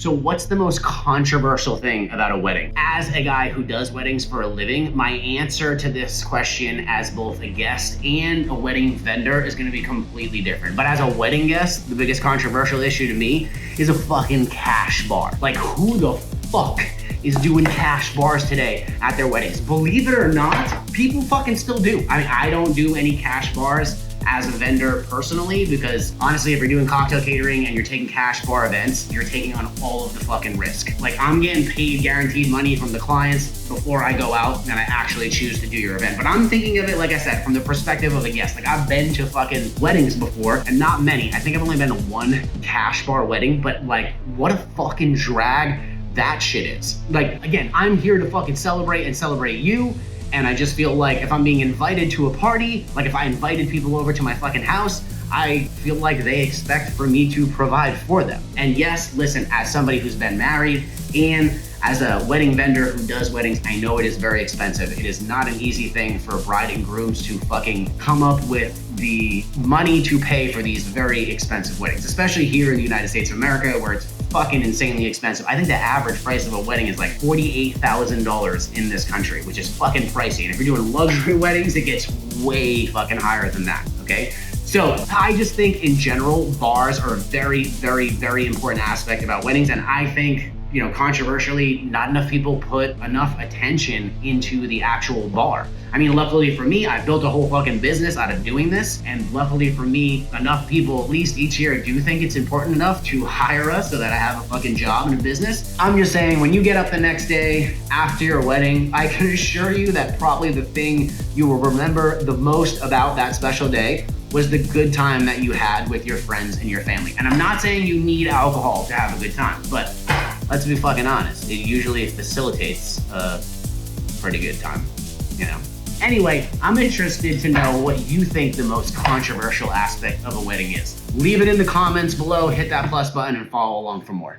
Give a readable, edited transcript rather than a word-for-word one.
So what's the most controversial thing about a wedding? As a guy who does weddings for a living, my answer to this question as both a guest and a wedding vendor is gonna be completely different. But as a wedding guest, the biggest controversial issue to me is a fucking cash bar. Like, who the fuck is doing cash bars today at their weddings? Believe it or not, people fucking still do. I mean, I don't do any cash bars as a vendor personally, because honestly, if you're doing cocktail catering and you're taking cash bar events, you're taking on all of the fucking risk. Like, I'm getting paid guaranteed money from the clients before I go out and I actually choose to do your event. But I'm thinking of it, like I said, from the perspective of a guest. Like, I've been to fucking weddings before, and not many. I think I've only been to one cash bar wedding, but like, what a fucking drag that shit is. Like, again, I'm here to fucking celebrate and celebrate you. And I just feel like if I'm being invited to a party, like if I invited people over to my fucking house, I feel like they expect for me to provide for them. And yes, listen, as somebody who's been married and as a wedding vendor who does weddings, I know it is very expensive. It is not an easy thing for bride and grooms to fucking come up with the money to pay for these very expensive weddings, especially here in the United States of America, where it's fucking insanely expensive. I think the average price of a wedding is like $48,000 in this country, which is fucking pricey. And if you're doing luxury weddings, it gets way fucking higher than that, okay? So I just think in general, bars are a very, very, very important aspect about weddings. And I think, you know, controversially, not enough people put enough attention into the actual bar. I mean, luckily for me, I built a whole fucking business out of doing this. And luckily for me, enough people, at least each year, do think it's important enough to hire us so that I have a fucking job and a business. I'm just saying, when you get up the next day after your wedding, I can assure you that probably the thing you will remember the most about that special day was the good time that you had with your friends and your family. And I'm not saying you need alcohol to have a good time, but let's be fucking honest. It usually facilitates a pretty good time, you know? Anyway, I'm interested to know what you think the most controversial aspect of a wedding is. Leave it in the comments below, hit that plus button, and follow along for more.